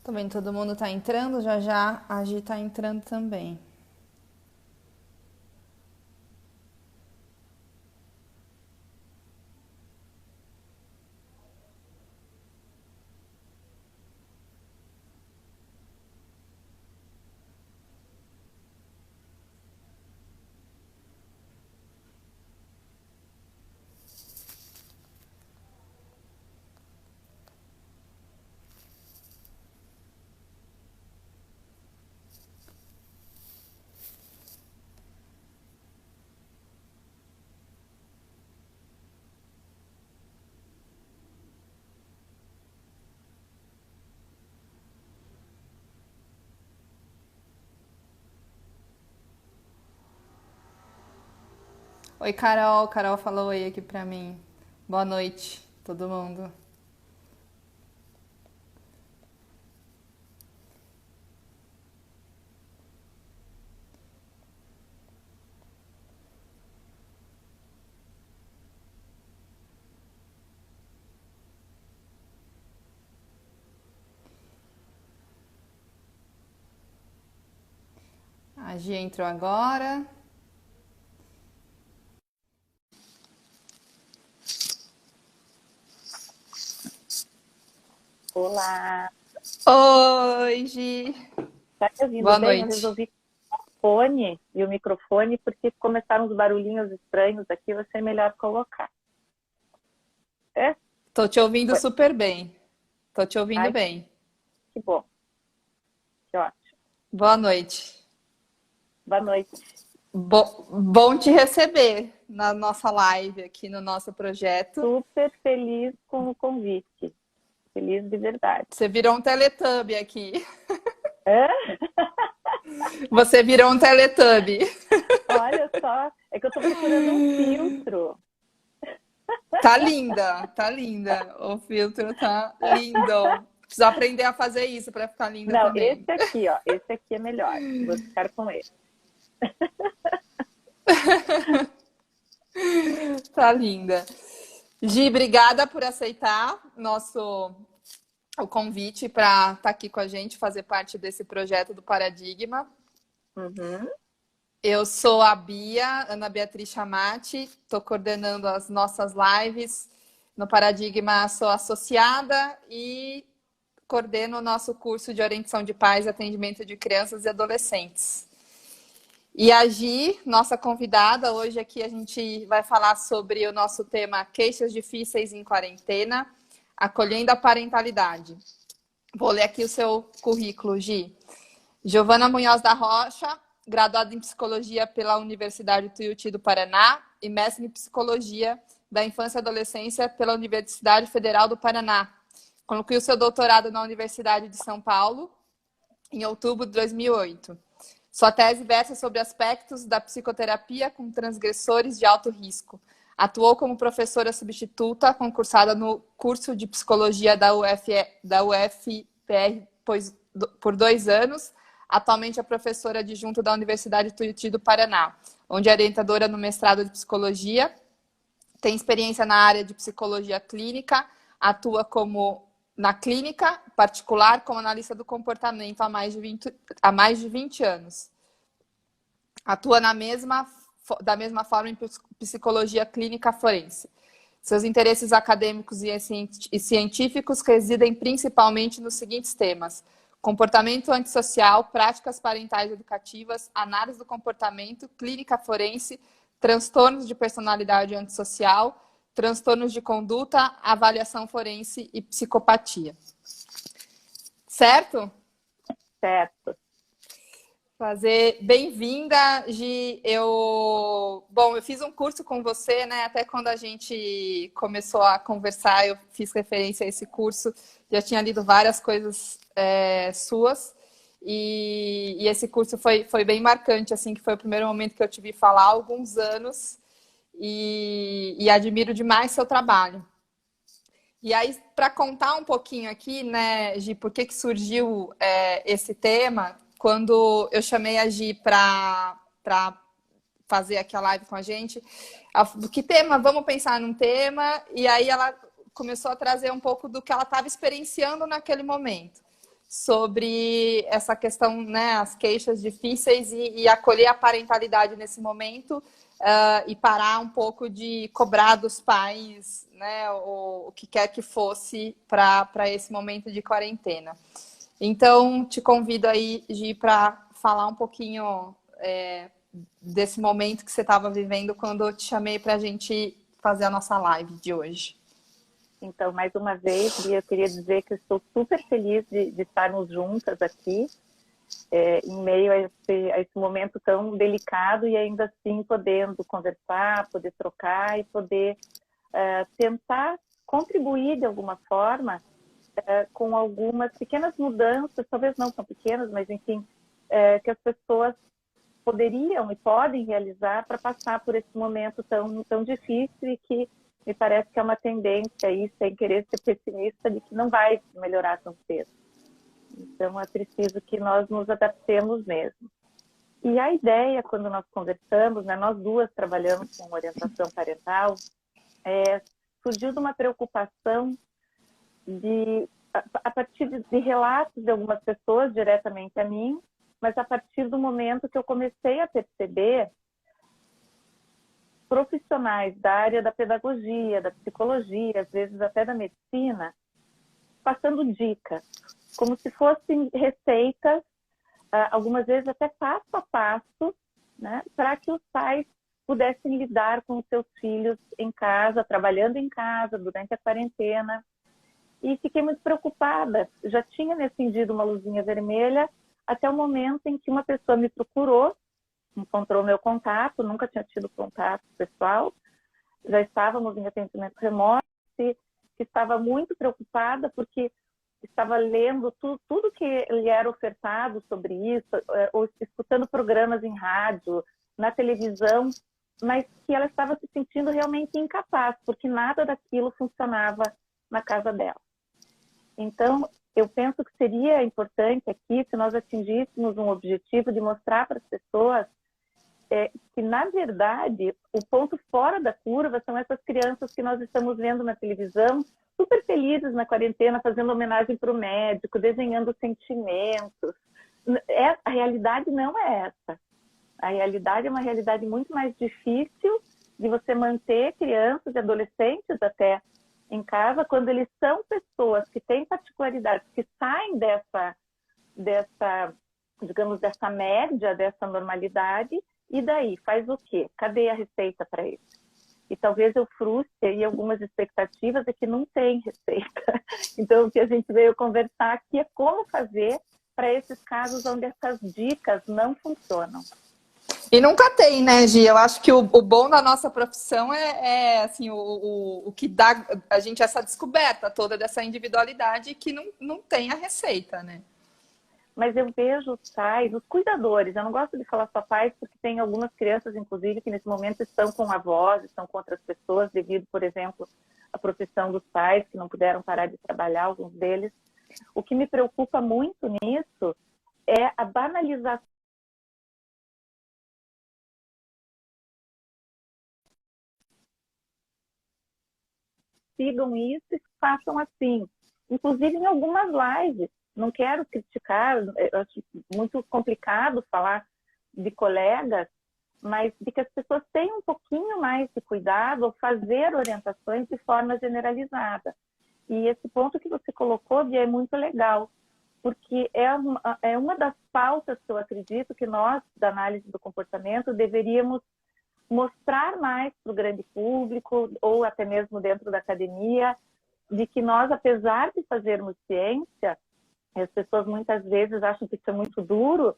Tô vendo, todo mundo tá entrando, já já a Gi tá entrando também. Oi, Carol. Carol falou oi aqui pra mim. Boa noite, todo mundo. A Gi entrou agora. Olá, Oi, Gi. tá me ouvindo Boa bem? Eu noite. resolvi o fone e o microfone porque começaram uns barulhinhos estranhos aqui, eu achei melhor colocar. É? Tô te ouvindo Foi. super bem. Tô te ouvindo Ai, bem. que bom, que ótimo. Boa noite. Boa noite. Bom te receber na nossa live aqui no nosso projeto. Super feliz com o convite. Feliz de verdade. Você virou um Teletubby aqui. Hã? Você virou um Teletubby. Olha só, é que eu tô procurando um filtro. Tá linda, tá linda. O filtro tá lindo. Preciso aprender a fazer isso para ficar linda Não, também. esse aqui, ó, esse aqui é melhor. Vou ficar com ele. Tá linda. Gi, obrigada por aceitar o convite para estar aqui com a gente, fazer parte desse projeto do Paradigma. Uhum. Eu sou a Bia, Ana Beatriz Chamati, estou coordenando as nossas lives no Paradigma, sou associada e coordeno o nosso curso de orientação de pais e atendimento de crianças e adolescentes. E a Gi, nossa convidada, hoje aqui a gente vai falar sobre o nosso tema Queixas Difíceis em Quarentena, acolhendo a parentalidade. Vou ler aqui o seu currículo, Gi. Giovana Munhoz da Rocha, graduada em Psicologia pela Universidade Tuiuti do Paraná e mestre em Psicologia da Infância e Adolescência pela Universidade Federal do Paraná. Concluiu seu doutorado na Universidade de São Paulo em outubro de 2008. Sua tese versa sobre aspectos da psicoterapia com transgressores de alto risco. Atuou como professora substituta, concursada no curso de psicologia da UFPR por 2 anos. Atualmente é professora adjunta da Universidade Tuiuti do Paraná, onde é orientadora no mestrado de psicologia. Tem experiência na área de psicologia clínica, atua na clínica particular como analista do comportamento há mais de 20 anos. Atua da mesma forma em psicologia clínica forense. Seus interesses acadêmicos e científicos residem principalmente nos seguintes temas: comportamento antissocial, práticas parentais educativas, análise do comportamento, clínica forense, transtornos de personalidade antissocial, transtornos de conduta, avaliação forense e psicopatia. Certo? Certo. Fazer bem-vinda, Gi. Eu fiz um curso com você, né? Até quando a gente começou a conversar, eu fiz referência a esse curso. Já tinha lido várias coisas suas. E esse curso foi bem marcante, assim, que foi o primeiro momento que eu te vi falar há alguns anos. E admiro demais seu trabalho. E aí, para contar um pouquinho aqui, né, Gi, por que surgiu esse tema, quando eu chamei a Gi para fazer aqui a live com a gente, que tema? Vamos pensar num tema, e aí ela começou a trazer um pouco do que ela estava experienciando naquele momento. sobre essa questão, né, as queixas difíceis e acolher a parentalidade nesse momento, e parar um pouco de cobrar dos pais, né, o que quer que fosse para esse momento de quarentena. Então, te convido aí, Gi, para falar um pouquinho desse momento que você estava vivendo quando eu te chamei para a gente fazer a nossa live de hoje. Então, mais uma vez, Bia, eu queria dizer que eu estou super feliz de estarmos juntas aqui, em meio a esse momento tão delicado e ainda assim podendo conversar, poder trocar e poder tentar contribuir de alguma forma com algumas pequenas mudanças, talvez não tão pequenas, mas enfim, que as pessoas poderiam e podem realizar para passar por esse momento tão difícil e que me parece que é uma tendência aí, sem querer ser pessimista, de que não vai melhorar tão cedo. Então, é preciso que nós nos adaptemos mesmo. E a ideia, quando nós conversamos, né, nós duas trabalhamos com orientação parental, surgiu de uma preocupação a partir de relatos de algumas pessoas diretamente a mim, mas a partir do momento que eu comecei a perceber profissionais da área da pedagogia, da psicologia, às vezes até da medicina, passando dicas, como se fossem receitas, algumas vezes até passo a passo, né, para que os pais pudessem lidar com os seus filhos em casa, trabalhando em casa, durante a quarentena. E fiquei muito preocupada. Já tinha me acendido uma luzinha vermelha até o momento em que uma pessoa me procurou, encontrou meu contato, nunca tinha tido contato pessoal, já estávamos em atendimento remoto, e estava muito preocupada porque estava lendo tudo que lhe era ofertado sobre isso, ou escutando programas em rádio, na televisão, mas que ela estava se sentindo realmente incapaz, porque nada daquilo funcionava na casa dela. Então, eu penso que seria importante aqui, se nós atingíssemos um objetivo de mostrar para as pessoas que, na verdade, o ponto fora da curva são essas crianças que nós estamos vendo na televisão, super felizes na quarentena, fazendo homenagem para o médico, desenhando sentimentos. A realidade não é essa. A realidade é uma realidade muito mais difícil de você manter crianças e adolescentes até em casa, quando eles são pessoas que têm particularidades, que saem digamos, dessa média, dessa normalidade, e daí, faz o quê? Cadê a receita para isso? E talvez eu frustre aí algumas expectativas é que não tem receita. Então, o que a gente veio conversar aqui é como fazer para esses casos onde essas dicas não funcionam. E nunca tem, né, Gi? Eu acho que o bom da nossa profissão assim, o que dá a gente essa descoberta toda dessa individualidade que não tem a receita, né? Mas eu vejo os pais, os cuidadores, eu não gosto de falar só pais, porque tem algumas crianças, inclusive, que nesse momento estão com avós, estão com outras pessoas, devido, por exemplo, à profissão dos pais, que não puderam parar de trabalhar, alguns deles. O que me preocupa muito nisso é a banalização. Sigam isso e façam assim. Inclusive em algumas lives. Não quero criticar, eu acho muito complicado falar de colegas, mas de que as pessoas tenham um pouquinho mais de cuidado ao fazer orientações de forma generalizada. E esse ponto que você colocou, Bia, é muito legal, porque é uma das pautas que eu acredito que nós, da análise do comportamento, deveríamos mostrar mais para o grande público, ou até mesmo dentro da academia, de que nós, apesar de fazermos ciência, as pessoas muitas vezes acham que isso é muito duro,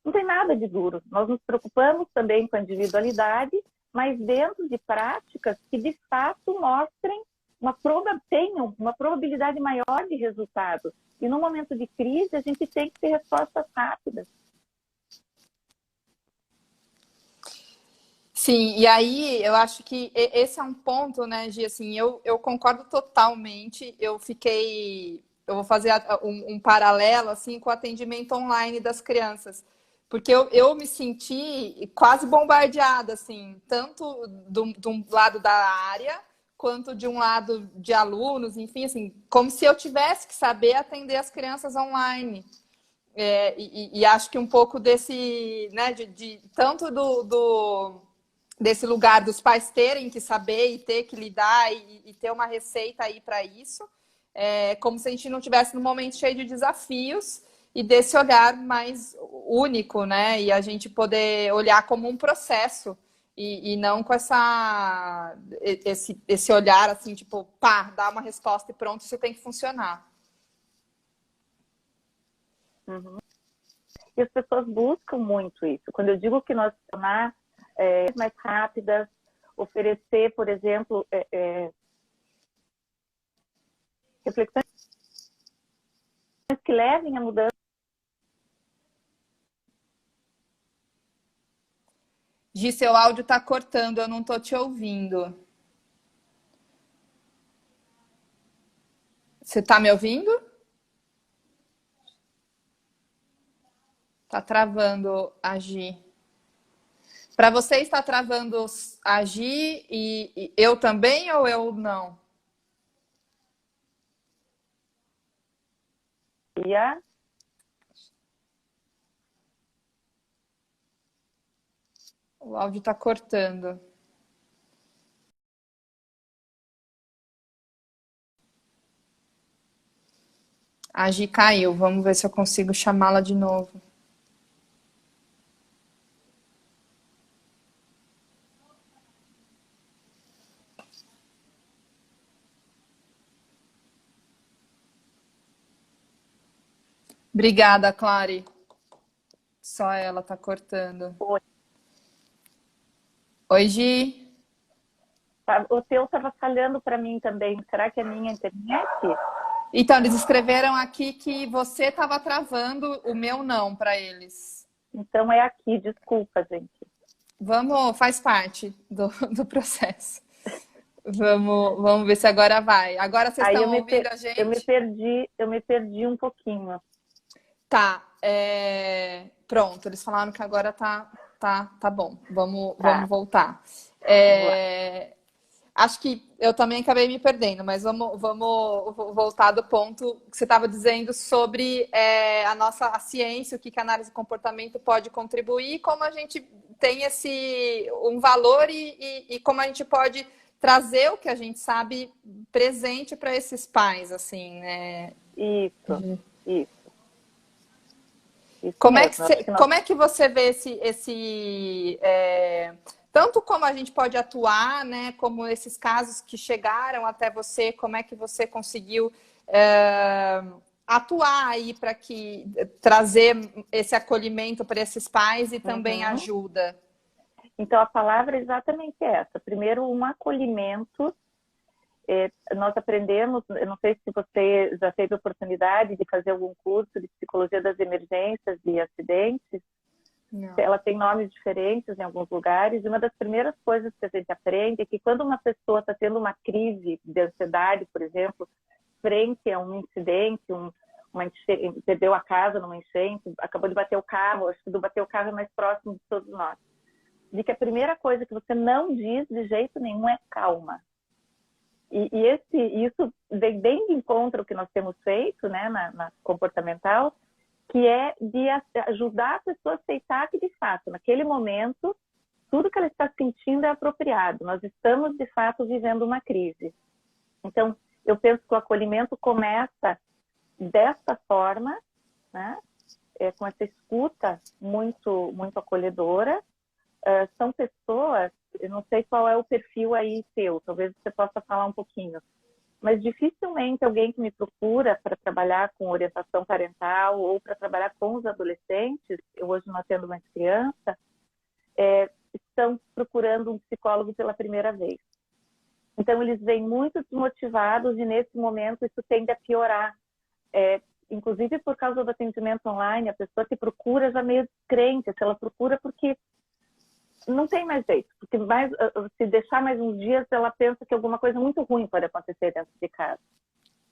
não tem nada de duro. Nós nos preocupamos também com a individualidade, mas dentro de práticas que de fato mostrem tenham uma probabilidade maior de resultado. E no momento de crise, a gente tem que ter respostas rápidas. Sim, e aí eu acho que esse é um ponto, né, Gi, assim, eu concordo totalmente, eu vou fazer um paralelo, assim, com o atendimento online das crianças, porque eu me senti quase bombardeada, assim, tanto de um lado da área, quanto de um lado de alunos, enfim, assim, como se eu tivesse que saber atender as crianças online. E acho que um pouco desse, né, tanto desse lugar dos pais terem que saber e ter que lidar e ter uma receita aí para isso, como se a gente não tivesse num momento cheio de desafios e desse olhar mais único, né? E a gente poder olhar como um processo e não com esse olhar assim, tipo, pá, dá uma resposta e pronto, isso tem que funcionar. Uhum. E as pessoas buscam muito isso. Quando eu digo que nós tornar mais rápidas, oferecer, por exemplo, reflexões que levem a mudança. Gi, seu áudio tá cortando, eu não tô te ouvindo. Você tá me ouvindo? Tá travando a Gi. Para você está travando a Gi e eu também ou eu não? O áudio está cortando. A Gi caiu. Vamos ver se eu consigo chamá-la de novo. Obrigada, Clary. Só ela tá cortando. Oi. Oi, Gi. O teu estava falhando para mim também. Será que é minha internet? Então, eles escreveram aqui que você estava travando, o meu não para eles. Então é aqui, desculpa, gente. Vamos, faz parte do processo. Vamos ver se agora vai. Agora vocês estão ouvindo a gente? Eu me perdi um pouquinho. Tá, pronto, eles falaram que agora tá bom. Vamos voltar. Acho que eu também acabei me perdendo, mas vamos voltar do ponto que você estava dizendo sobre a ciência, o que a análise de comportamento pode contribuir, como a gente tem um valor e como a gente pode trazer o que a gente sabe presente para esses pais, assim, né? Isso. Como é que você vê tanto como a gente pode atuar, né? Como esses casos que chegaram até você, como é que você conseguiu atuar aí para trazer esse acolhimento para esses pais e também ajuda? Então, a palavra é exatamente essa. Primeiro, um acolhimento. Nós aprendemos, eu não sei se você já teve a oportunidade de fazer algum curso de psicologia das emergências e acidentes. Não. Ela tem nomes diferentes em alguns lugares. E uma das primeiras coisas que a gente aprende é que quando uma pessoa está tendo uma crise de ansiedade, por exemplo, frente a um incidente, perdeu a casa numa enchente, acabou de bater o carro, acho que do bater o carro é mais próximo de todos nós, de que a primeira coisa que você não diz de jeito nenhum é calma. Isso vem bem de encontro ao que nós temos feito, né, na comportamental, que é de ajudar a pessoa a aceitar que, de fato, naquele momento, tudo que ela está sentindo é apropriado. Nós estamos, de fato, vivendo uma crise. Então, eu penso que o acolhimento começa desta forma, né, com essa escuta muito, muito acolhedora. São pessoas, eu não sei qual é o perfil aí seu, talvez você possa falar um pouquinho, mas dificilmente alguém que me procura para trabalhar com orientação parental ou para trabalhar com os adolescentes, eu hoje não atendo mais criança, estão procurando um psicólogo pela primeira vez. Então, eles vêm muito desmotivados e, nesse momento, isso tende a piorar. Inclusive, por causa do atendimento online, a pessoa que procura já meio descrente, se ela procura porque não tem mais jeito, porque se deixar mais uns dias, ela pensa que alguma coisa muito ruim pode acontecer dentro de casa.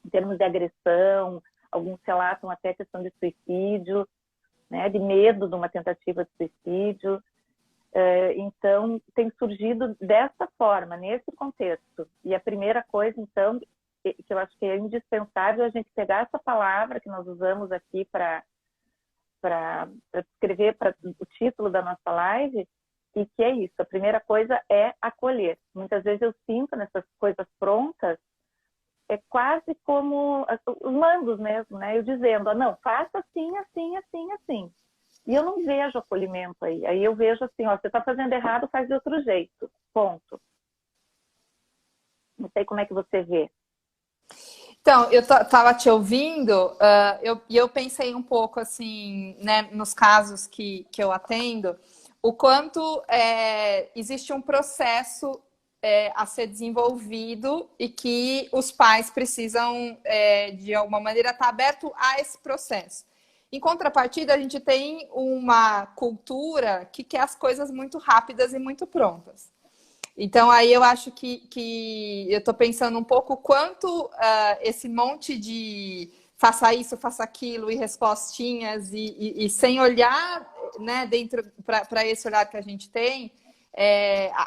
Em termos de agressão, alguns relatam até questão de suicídio, né, de medo de uma tentativa de suicídio. Então, tem surgido dessa forma, nesse contexto. E a primeira coisa, então, que eu acho que é indispensável a gente pegar essa palavra que nós usamos aqui para descrever o título da nossa live, e que é isso. A primeira coisa é acolher. Muitas vezes eu sinto nessas coisas prontas, é quase como os mandos mesmo, né? Eu dizendo, não, faça assim, assim, assim, assim. E eu não vejo acolhimento aí. Aí eu vejo assim, ó, você está fazendo errado, faz de outro jeito. Ponto. Não sei como é que você vê. Então, eu estava te ouvindo, e eu pensei um pouco assim, né, nos casos que eu atendo, o quanto existe um processo a ser desenvolvido e que os pais precisam, de alguma maneira, estar aberto a esse processo. Em contrapartida, a gente tem uma cultura que quer as coisas muito rápidas e muito prontas. Então, aí eu acho que eu estou pensando um pouco o quanto esse monte de faça isso, faça aquilo e respostinhas e sem olhar, né, dentro para esse olhar que a gente tem,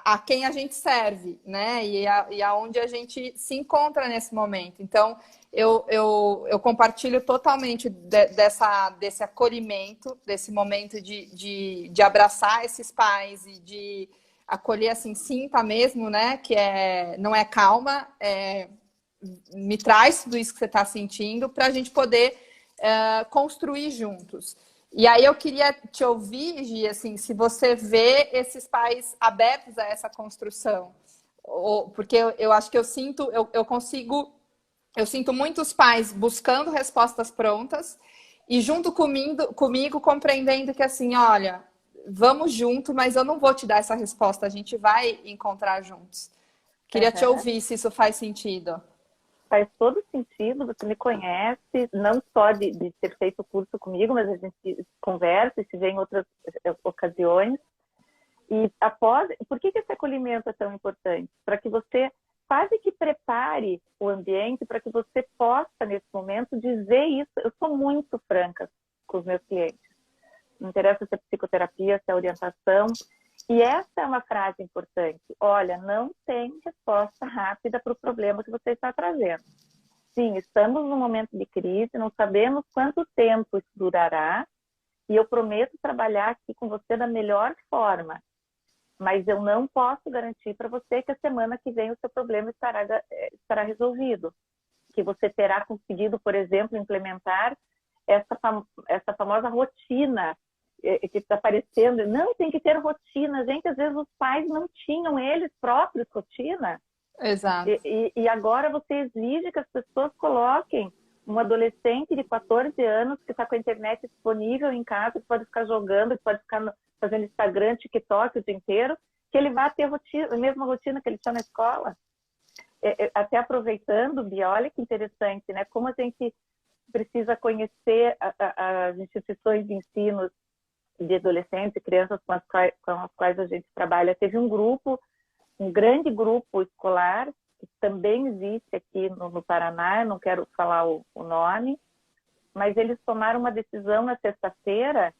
a quem a gente serve, né, e aonde a gente se encontra nesse momento. Então, eu compartilho totalmente desse acolhimento, desse momento de abraçar esses pais e de acolher assim, sinta mesmo, né? Que não é calma, me traz tudo isso que você está sentindo para a gente poder construir juntos. E aí eu queria te ouvir, Gi, assim, se você vê esses pais abertos a essa construção. Porque eu acho que eu sinto muitos pais buscando respostas prontas e junto comigo compreendendo que assim, olha, vamos junto, mas eu não vou te dar essa resposta, a gente vai encontrar juntos. Queria te ouvir se isso faz sentido. Faz todo sentido, você me conhece, não só de ter feito o curso comigo, mas a gente conversa e se vê em outras ocasiões. E por que esse acolhimento é tão importante? Para que você quase que prepare o ambiente para que você possa, nesse momento, dizer isso. Eu sou muito franca com os meus clientes. Não interessa se é psicoterapia, se é orientação. E essa é uma frase importante. Olha, não tem resposta rápida para o problema que você está trazendo. Sim, estamos num momento de crise, não sabemos quanto tempo isso durará, e eu prometo trabalhar aqui com você da melhor forma. Mas eu não posso garantir para você que a semana que vem o seu problema estará resolvido. Que você terá conseguido, por exemplo, implementar essa famosa rotina que está aparecendo. Não, tem que ter rotina. Gente, às vezes os pais não tinham eles próprios rotina. Exato. E agora você exige que as pessoas coloquem um adolescente de 14 anos que está com a internet disponível em casa, que pode ficar jogando, que pode ficar fazendo Instagram, TikTok o dia inteiro, que ele vai ter a mesma rotina que ele tinha na escola. Até aproveitando, Bia, olha que interessante, né? Como a gente precisa conhecer as instituições de ensino de adolescentes e crianças com as quais a gente trabalha. Teve um grande grupo escolar, que também existe aqui no Paraná, não quero falar o nome, mas eles tomaram uma decisão na sexta-feira,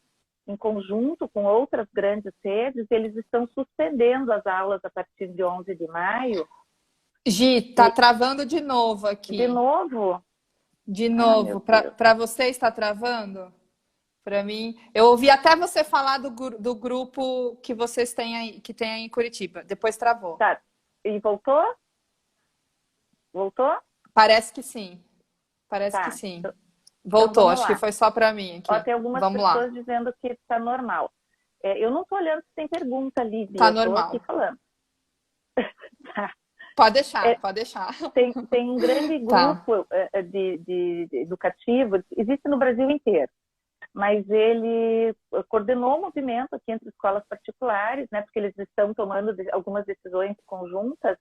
em conjunto com outras grandes redes, eles estão suspendendo as aulas a partir de 11 de maio. Gi, tá travando de novo aqui. De novo? De novo. Para você está travando? Para mim, eu ouvi até você falar do grupo que vocês têm aí, que tem aí em Curitiba. Depois travou. Tá. E voltou? Voltou? Parece que sim. Parece que sim. Voltou. Então, acho que foi só para mim aqui. Ó, tem algumas pessoas dizendo que está normal. Eu não estou olhando se tem pergunta ali, Bia. Tá normal. Estou aqui falando. Tá. Pode deixar, pode deixar. Tem um grande grupo de educativo, existe no Brasil inteiro. Mas ele coordenou o movimento aqui entre escolas particulares, né, porque eles estão tomando algumas decisões conjuntas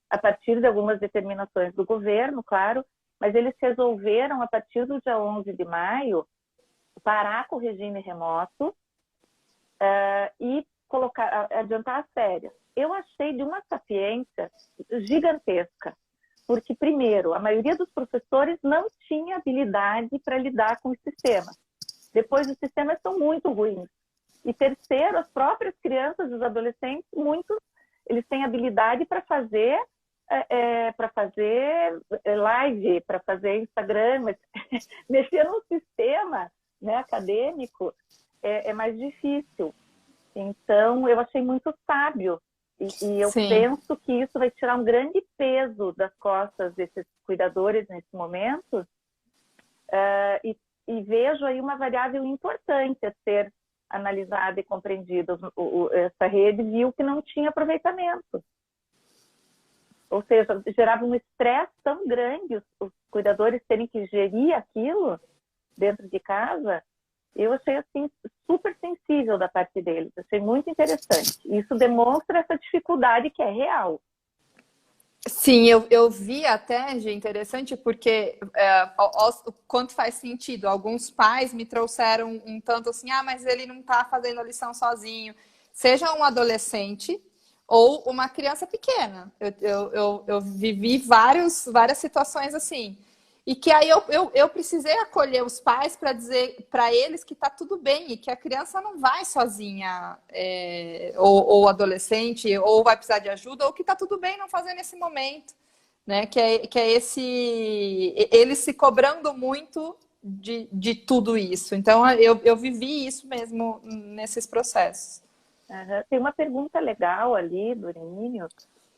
a partir de algumas determinações do governo, claro, mas eles resolveram, a partir do dia 11 de maio, parar com o regime remoto e adiantar as férias. Eu achei de uma sapiência gigantesca, porque, primeiro, a maioria dos professores não tinha habilidade para lidar com o sistema. Depois, os sistemas são muito ruins. E terceiro, as próprias crianças, os adolescentes, muitos, eles têm habilidade para fazer live, para fazer Instagram, mas mexer no sistema, né, acadêmico é mais difícil. Então, eu achei muito sábio. E eu Sim. penso que isso vai tirar um grande peso das costas desses cuidadores nesse momento. E vejo aí uma variável importante a ser analisada e compreendida. Essa rede viu que não tinha aproveitamento. Ou seja, gerava um estresse tão grande os cuidadores terem que gerir aquilo dentro de casa. Eu achei assim super sensível da parte deles, achei muito interessante. Isso demonstra essa dificuldade que é real. Sim, eu vi até, Gi, interessante, porque o quanto faz sentido. Alguns pais me trouxeram um tanto assim, mas ele não está fazendo a lição sozinho. Seja um adolescente ou uma criança pequena. Eu vivi várias situações assim. E que aí eu precisei acolher os pais para dizer para eles que está tudo bem e que a criança não vai sozinha, ou adolescente, ou vai precisar de ajuda, ou que está tudo bem não fazer nesse momento, né? Que é eles se cobrando muito de tudo isso. Então eu vivi isso mesmo nesses processos. Uhum. Tem uma pergunta legal ali do Hermínio: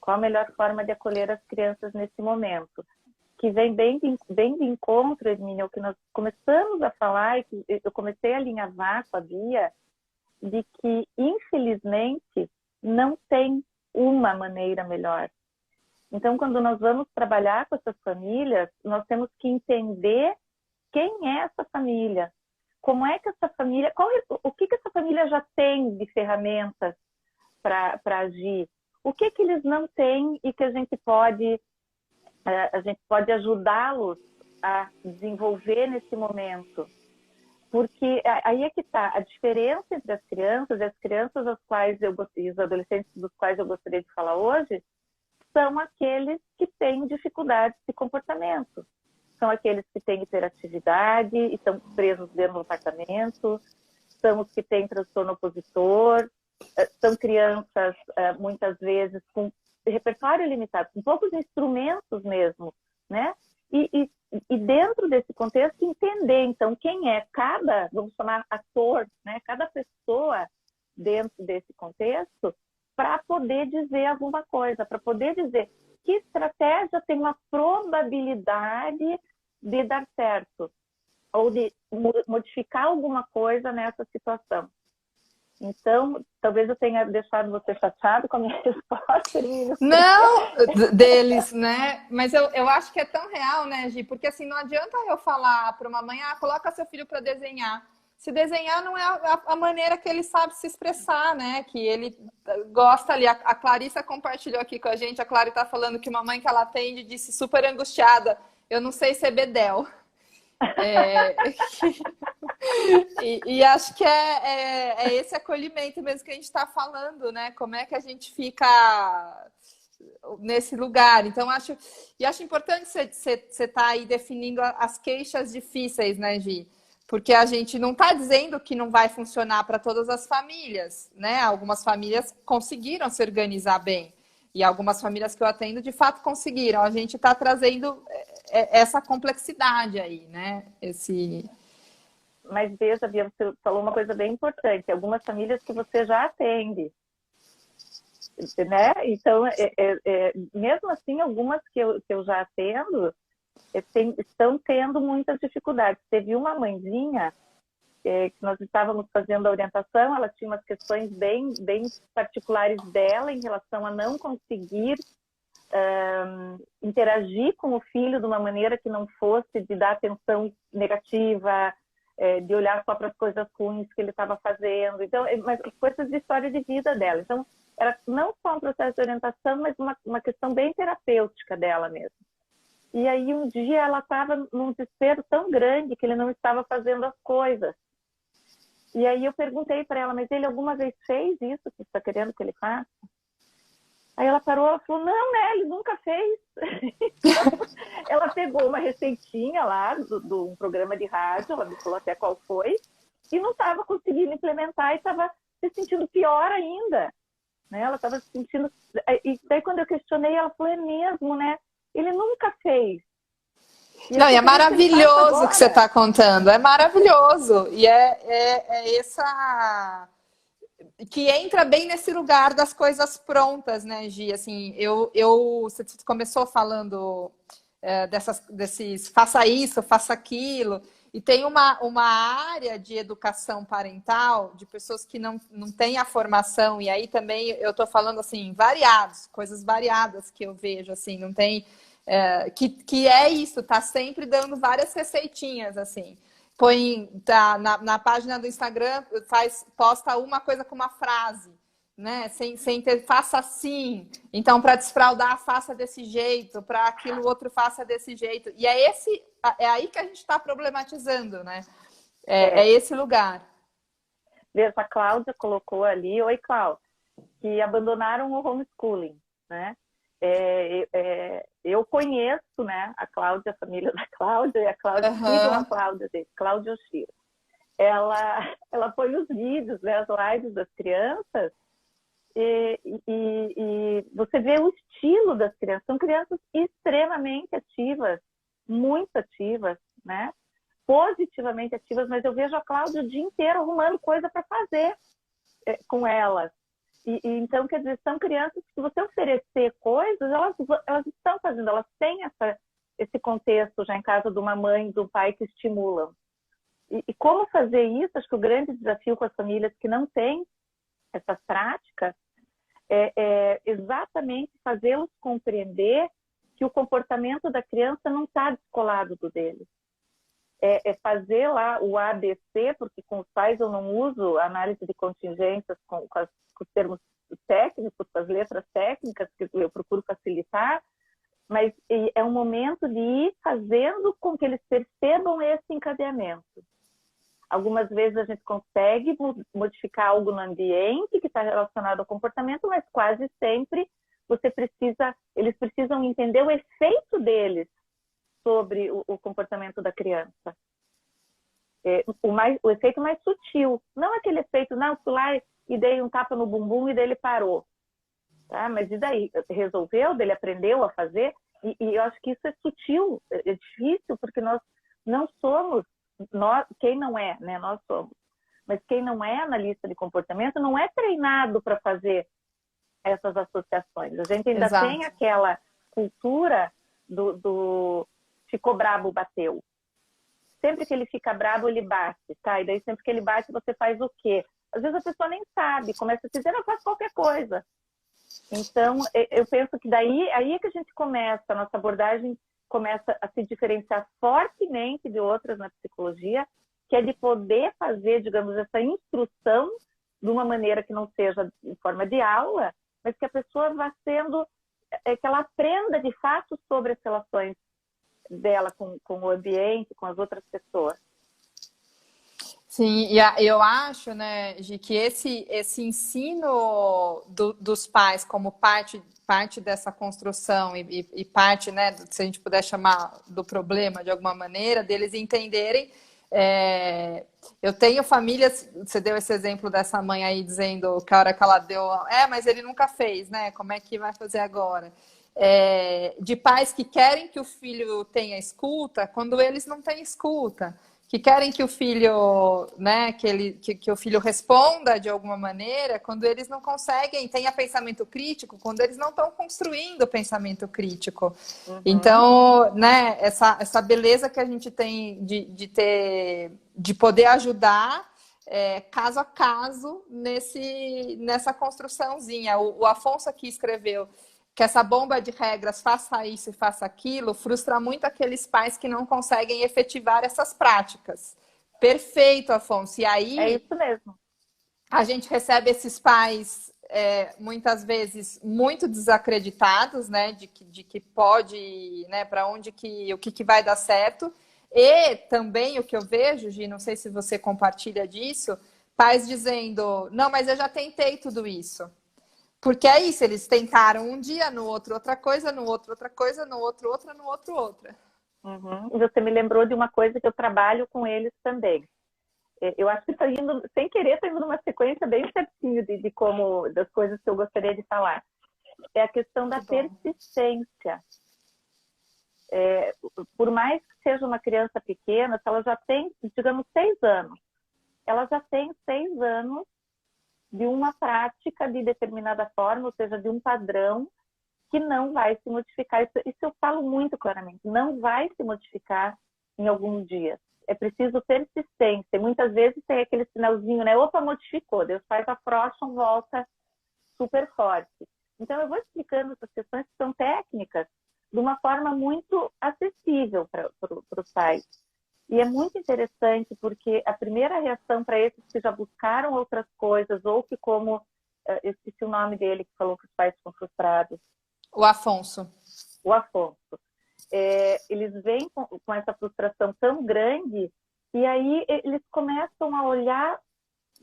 qual a melhor forma de acolher as crianças nesse momento? Que vem bem de encontro, Hermínio, que nós começamos a falar e que eu comecei a alinhavar com a Bia, de que, infelizmente, não tem uma maneira melhor. Então, quando nós vamos trabalhar com essas famílias, nós temos que entender quem é essa família, como é que essa família, o que essa família já tem de ferramentas para agir, o que eles não têm e que a gente pode ajudá-los a desenvolver nesse momento. Porque aí é que está a diferença entre as crianças e as crianças e os adolescentes dos quais eu gostaria de falar hoje, são aqueles que têm dificuldades de comportamento. São aqueles que têm hiperatividade e estão presos dentro do apartamento, são os que têm transtorno opositor, são crianças, muitas vezes, com repertório limitado, com poucos instrumentos mesmo, né? E dentro desse contexto, entender, então, quem é cada, vamos chamar, ator, né? Cada pessoa dentro desse contexto, para poder dizer alguma coisa, para poder dizer que estratégia tem uma probabilidade de dar certo, ou de modificar alguma coisa nessa situação. Então, talvez eu tenha deixado você chateado com a minha resposta. Não, deles, né? Mas eu acho que é tão real, né, Gi? Porque assim, não adianta eu falar para uma mãe, coloca seu filho para desenhar. Se desenhar não é a maneira que ele sabe se expressar, né? Que ele gosta ali. A Clarissa compartilhou aqui com a gente, a Clara está falando que uma mãe que ela atende disse super angustiada, eu não sei ser bedel. E acho que é esse acolhimento mesmo que a gente está falando, né? Como é que a gente fica nesse lugar. Então, acho importante você estar aí definindo as queixas difíceis, né, Gi? Porque a gente não está dizendo que não vai funcionar para todas as famílias, né? Algumas famílias conseguiram se organizar bem. E algumas famílias que eu atendo, de fato, conseguiram. A gente está trazendo essa complexidade aí, né? Mas veja, Bia, você falou uma coisa bem importante. Algumas famílias que você já atende, né? Então, mesmo assim, algumas que eu já atendo estão tendo muitas dificuldades. Teve uma mãezinha que nós estávamos fazendo a orientação, ela tinha umas questões bem particulares dela em relação a não conseguir interagir com o filho de uma maneira que não fosse de dar atenção negativa, de olhar só para as coisas ruins que ele estava fazendo. Então, mas coisas de história de vida dela. Então, era não só um processo de orientação, mas uma questão bem terapêutica dela mesmo. E aí, um dia, ela estava num desespero tão grande que ele não estava fazendo as coisas. E aí eu perguntei para ela, mas ele alguma vez fez isso que você está querendo que ele faça? Aí ela parou e falou, não, né, ele nunca fez. Então, ela pegou uma receitinha lá de um programa de rádio, ela me falou até qual foi, e não estava conseguindo implementar e estava se sentindo pior ainda, né? Ela estava se sentindo... E daí quando eu questionei, ela falou, é mesmo, né? Ele nunca fez. Não, e é maravilhoso o que você está contando, é maravilhoso. E é essa... que entra bem nesse lugar das coisas prontas, né, Gi? Assim, você começou falando desses faça isso, faça aquilo, e tem uma área de educação parental de pessoas que não têm a formação, e aí também eu estou falando assim, coisas variadas que eu vejo, assim, não tem. Que é isso, tá sempre dando várias receitinhas, assim. Na página do Instagram, posta uma coisa com uma frase, né? Sem ter, faça assim. Então, para desfraudar, faça desse jeito, para aquilo outro, faça desse jeito. E é aí que a gente está problematizando, né? É esse lugar. Veja, a Cláudia colocou ali, oi, Cláudia, que abandonaram o homeschooling, né? Eu conheço, né, a Cláudia, a família da Cláudia, e a Cláudia, sigam a Cláudia, gente, Cláudia Oshiro. Ela põe os vídeos, né, as lives das crianças, e você vê o estilo das crianças. São crianças extremamente ativas, muito ativas, né? Positivamente ativas, mas eu vejo a Cláudia o dia inteiro arrumando coisa para fazer com elas. Então, quer dizer, são crianças que, se você oferecer coisas, elas estão fazendo, elas têm esse contexto já em casa de uma mãe e de um pai que estimulam. E como fazer isso? Acho que o grande desafio com as famílias que não têm essas práticas é exatamente fazê-los compreender que o comportamento da criança não está descolado do dele. É fazer lá o ABC, porque com os pais eu não uso análise de contingências com os termos técnicos, com as letras técnicas, que eu procuro facilitar, mas é um momento de ir fazendo com que eles percebam esse encadeamento. Algumas vezes a gente consegue modificar algo no ambiente que está relacionado ao comportamento, mas quase sempre eles precisam entender o efeito deles sobre o comportamento da criança. O efeito mais sutil, não aquele efeito, não, fui lá e dei um tapa no bumbum e daí ele parou. Tá? Mas e daí? Resolveu? Ele aprendeu a fazer? E eu acho que isso é sutil, é difícil, porque nós não somos, quem não é, né? Nós somos. Mas quem não é analista de comportamento não é treinado para fazer essas associações. A gente ainda tem aquela cultura do ficou brabo, bateu. Sempre que ele fica brabo, ele bate, tá? E daí sempre que ele bate, você faz o quê? Às vezes a pessoa nem sabe, começa a dizer, eu faço qualquer coisa. Então, eu penso que aí é que a gente começa, a nossa abordagem começa a se diferenciar fortemente de outras na psicologia, que é de poder fazer, digamos, essa instrução de uma maneira que não seja em forma de aula, mas que a pessoa vá sendo, que ela aprenda de fato sobre as relações dela com o ambiente, com as outras pessoas. Sim, e eu acho, né, Gi, que esse ensino dos pais como parte dessa construção e parte, né, se a gente puder chamar do problema de alguma maneira, deles entenderem. Eu tenho famílias, você deu esse exemplo dessa mãe aí dizendo que a hora que ela deu, mas ele nunca fez, né? Como é que vai fazer agora? De pais que querem que o filho tenha escuta quando eles não têm escuta, que querem que o filho, né, que o filho responda de alguma maneira quando eles não conseguem, tenha pensamento crítico, quando eles não estão construindo pensamento crítico. Uhum. Então, né, essa beleza que a gente tem de poder ajudar caso a caso nessa construçãozinha. O Afonso aqui escreveu que essa bomba de regras, faça isso e faça aquilo, frustra muito aqueles pais que não conseguem efetivar essas práticas. Perfeito, Afonso. E aí... É isso mesmo. A gente recebe esses pais, muitas vezes, muito desacreditados, né? De que pode, né? Para onde o que vai dar certo. E também o que eu vejo, Gi, não sei se você compartilha disso, pais dizendo, não, mas eu já tentei tudo isso. Porque é isso, eles tentaram um dia, no outro outra coisa, no outro outra coisa, no outro outra, no outro outra. Uhum. E você me lembrou de uma coisa que eu trabalho com eles também. Eu acho que está indo, sem querer, está indo numa sequência bem certinho das coisas que eu gostaria de falar. É a questão da persistência. Por mais que seja uma criança pequena, se ela já tem, digamos, 6 anos, ela já tem 6 anos de uma prática de determinada forma, ou seja, de um padrão que não vai se modificar. Isso eu falo muito claramente, não vai se modificar em alguns dias. É preciso persistência. E muitas vezes tem aquele sinalzinho, né? Opa, modificou. Deus faz afrouxam, volta super forte. Então, eu vou explicando essas questões que são técnicas de uma forma muito acessível para os pais. E é muito interessante porque a primeira reação para esses que já buscaram outras coisas ou que, como eu esqueci o nome dele, que falou que os pais ficam frustrados. O Afonso. O Afonso. Eles vêm com essa frustração tão grande e aí eles começam a olhar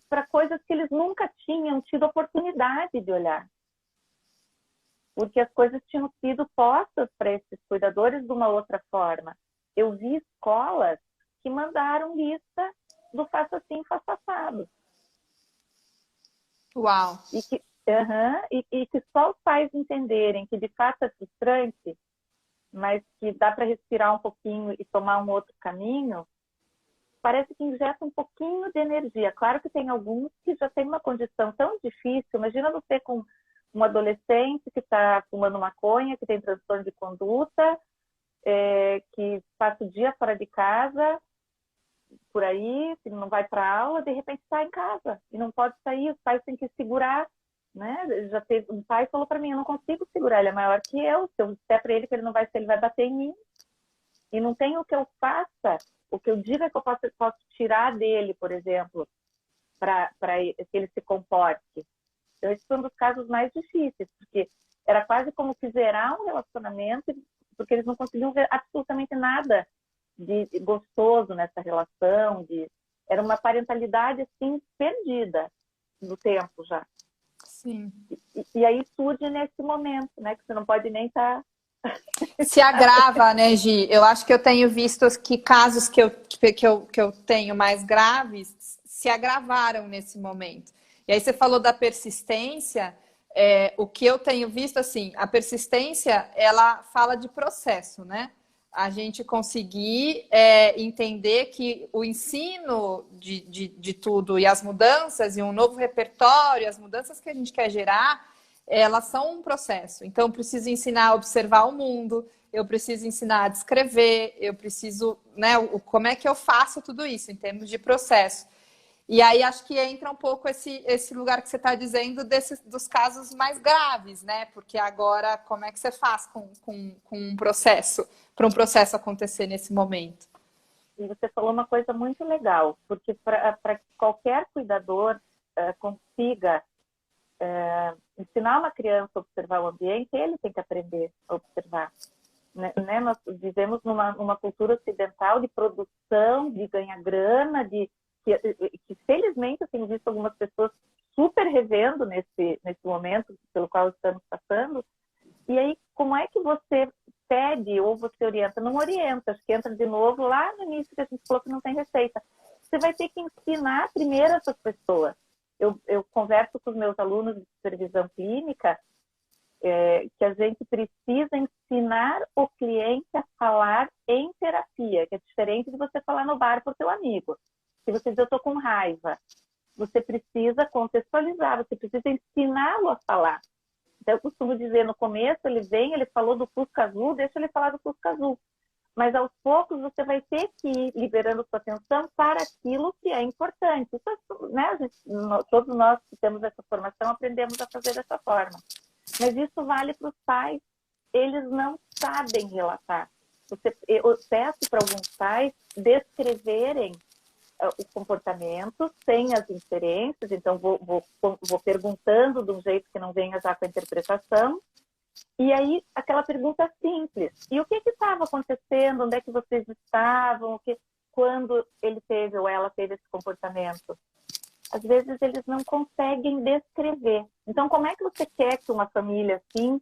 para coisas que eles nunca tinham tido oportunidade de olhar. Porque as coisas tinham sido postas para esses cuidadores de uma outra forma. Eu vi escolas que mandaram lista do faça assim, faça assado. Uau! E que só os pais entenderem que de fato é frustrante, mas que dá para respirar um pouquinho e tomar um outro caminho, parece que injeta um pouquinho de energia. Claro que tem alguns que já têm uma condição tão difícil. Imagina você com um adolescente que está fumando maconha, que tem transtorno de conduta, que passa o dia fora de casa, por aí, que não vai para aula, de repente está em casa e não pode sair, os pais têm que segurar, né? Já teve um pai falou para mim, eu não consigo segurar, ele é maior que eu, se eu disser para ele que ele não vai ser, ele vai bater em mim. E não tem o que eu faça, o que eu diga que eu posso tirar dele, por exemplo, para que ele se comporte. Então, esse foi um dos casos mais difíceis, porque era quase como que zerar um relacionamento, porque eles não conseguiam ver absolutamente nada de gostoso nessa relação. Era uma parentalidade, assim, perdida no tempo já. Sim. E aí surge nesse momento, né? Que você não pode nem estar... Se agrava, né, Gi? Eu acho que eu tenho visto que casos que eu tenho mais graves se agravaram nesse momento. E aí você falou da persistência. O que eu tenho visto, assim, a persistência, ela fala de processo, né? A gente conseguir entender que o ensino de tudo e as mudanças e um novo repertório, as mudanças que a gente quer gerar, elas são um processo. Então, eu preciso ensinar a observar o mundo, eu preciso ensinar a descrever, eu preciso, né, como é que eu faço tudo isso em termos de processo. E aí acho que entra um pouco esse lugar que você está dizendo dos casos mais graves, né? Porque agora, como é que você faz com um processo, para um processo acontecer nesse momento? E você falou uma coisa muito legal, porque para que qualquer cuidador consiga ensinar uma criança a observar o ambiente, ele tem que aprender a observar. Né? Nós vivemos numa cultura ocidental de produção, de ganhar grana, que felizmente eu tenho visto algumas pessoas super revendo nesse momento pelo qual estamos passando. E aí, como é que você pede ou você orienta? Não orienta, acho que entra de novo lá no início que a gente falou que não tem receita. Você vai ter que ensinar primeiro essas pessoas. Eu converso com os meus alunos de supervisão clínica que a gente precisa ensinar o cliente a falar em terapia, que é diferente de você falar no bar para o seu amigo. Se você diz, eu estou com raiva, você precisa contextualizar, você precisa ensiná-lo a falar. Então, eu costumo dizer, no começo, ele falou do Fusca Azul, deixa ele falar do Fusca Azul. Mas, aos poucos, você vai ter que ir liberando sua atenção para aquilo que é importante. Isso, né, todos nós que temos essa formação aprendemos a fazer dessa forma. Mas isso vale para os pais. Eles não sabem relatar. Eu peço para alguns pais descreverem o comportamento sem as inferências, então vou perguntando de um jeito que não venha já com a interpretação, e aí aquela pergunta simples: e o que estava acontecendo, onde é que vocês estavam, quando ele teve ou ela teve esse comportamento? Às vezes eles não conseguem descrever. Então, como é que você quer que uma família assim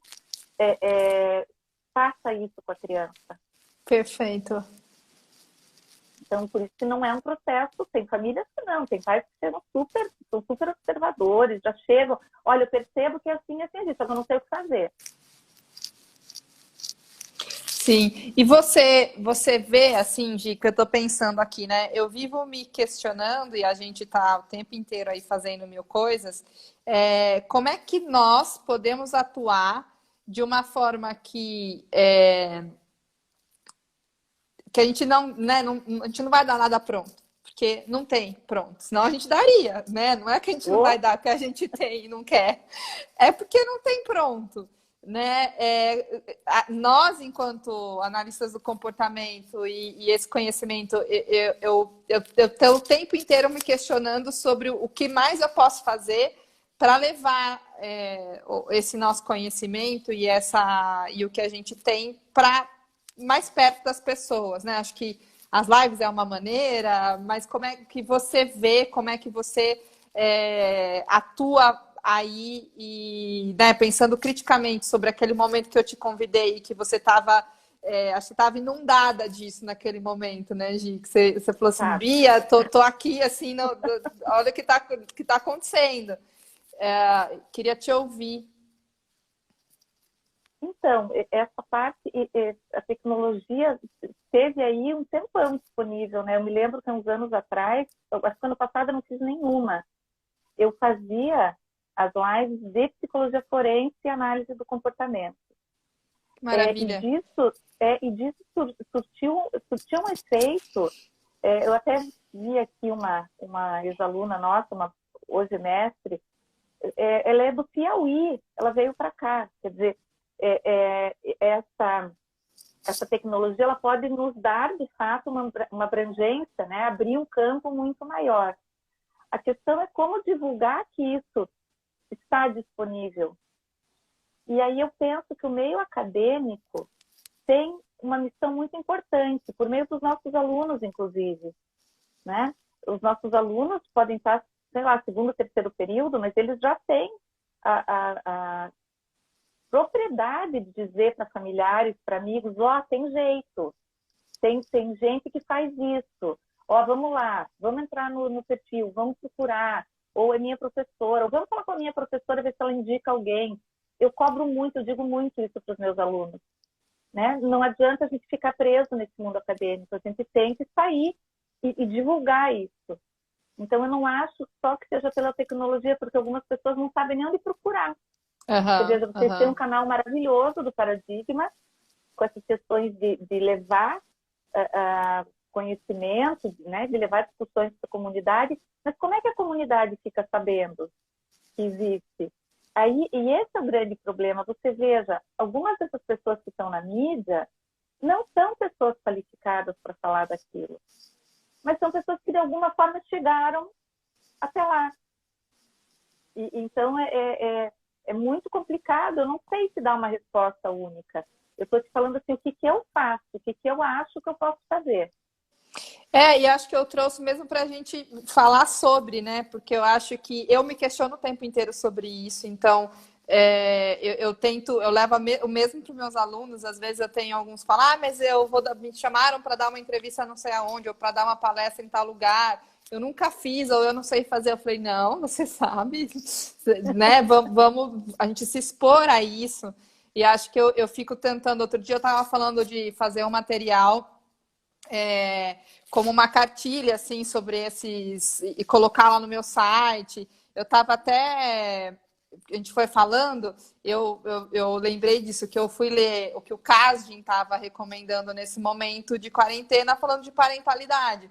faça isso com a criança? Perfeito. Então, por isso que não é um processo, tem famílias que não, tem pais que são super observadores, já chegam, olha, eu percebo que é assim, só que eu não sei o que fazer. Sim, e você vê, assim, Dica, eu tô pensando aqui, né? Eu vivo me questionando e a gente tá o tempo inteiro aí fazendo mil coisas. Como é que nós podemos atuar de uma forma que a gente não, né, a gente não vai dar nada pronto, porque não tem pronto, senão a gente daria, né? Não é que a gente não vai dar porque a gente tem e não quer, é porque não tem pronto, né? Nós, enquanto analistas do comportamento e esse conhecimento, eu tô o tempo inteiro me questionando sobre o que mais eu posso fazer para levar esse nosso conhecimento e o que a gente tem para mais perto das pessoas, né? Acho que as lives é uma maneira, mas como é que você vê, como é que você atua aí e, né, pensando criticamente sobre aquele momento que eu te convidei, que você estava, acho que estava inundada disso naquele momento, né, Gi? Que você falou assim, Bia, tô aqui assim, olha o que tá acontecendo. Queria te ouvir. Então, essa parte, a tecnologia teve aí um tempão disponível, né? Eu me lembro que uns anos atrás, acho que ano passado eu não fiz nenhuma. Eu fazia as lives de psicologia forense e análise do comportamento. Maravilha. E disso surtiu um efeito. Eu até vi aqui uma ex-aluna nossa, hoje mestre, ela é do Piauí, ela veio para cá. Quer dizer, essa tecnologia ela pode nos dar, de fato, uma abrangência, né? Abrir um campo muito maior. A questão é como divulgar que isso está disponível. E aí eu penso que o meio acadêmico tem uma missão muito importante, por meio dos nossos alunos, inclusive, né? Os nossos alunos podem estar, sei lá, segundo, terceiro período, mas eles já têm a propriedade de dizer para familiares, para amigos, tem jeito, tem gente que faz isso, vamos lá, vamos entrar no perfil, vamos procurar, ou é minha professora, ou vamos falar com a minha professora, ver se ela indica alguém. Eu cobro muito, eu digo muito isso para os meus alunos, né? Não adianta a gente ficar preso nesse mundo acadêmico, a gente tem que sair e divulgar isso. Então, eu não acho só que seja pela tecnologia, porque algumas pessoas não sabem nem onde procurar. Vocês têm um canal maravilhoso do Paradigma, com essas questões de levar conhecimento, né, de levar discussões para a comunidade, mas como é que a comunidade fica sabendo que existe? E esse é o grande problema. Você veja, algumas dessas pessoas que estão na mídia não são pessoas qualificadas para falar daquilo, mas são pessoas que de alguma forma chegaram até lá. Então, é muito complicado, eu não sei se dá uma resposta única. Eu estou te falando assim, o que eu faço, o que eu acho que eu posso fazer. E acho que eu trouxe mesmo para a gente falar sobre, né? Porque eu acho que eu me questiono o tempo inteiro sobre isso, então eu levo o mesmo para os meus alunos, às vezes eu tenho alguns que falam, mas me chamaram para dar uma entrevista não sei aonde, ou para dar uma palestra em tal lugar. Eu nunca fiz, ou eu não sei fazer. Eu falei, não, você sabe, né? Vamos a gente se expor a isso. E acho que eu fico tentando. Outro dia eu estava falando de fazer um material como uma cartilha, assim, sobre esses. E colocar lá no meu site. Eu estava até. A gente foi falando, eu lembrei disso, que eu fui ler o que o Kasdin estava recomendando nesse momento de quarentena, falando de parentalidade.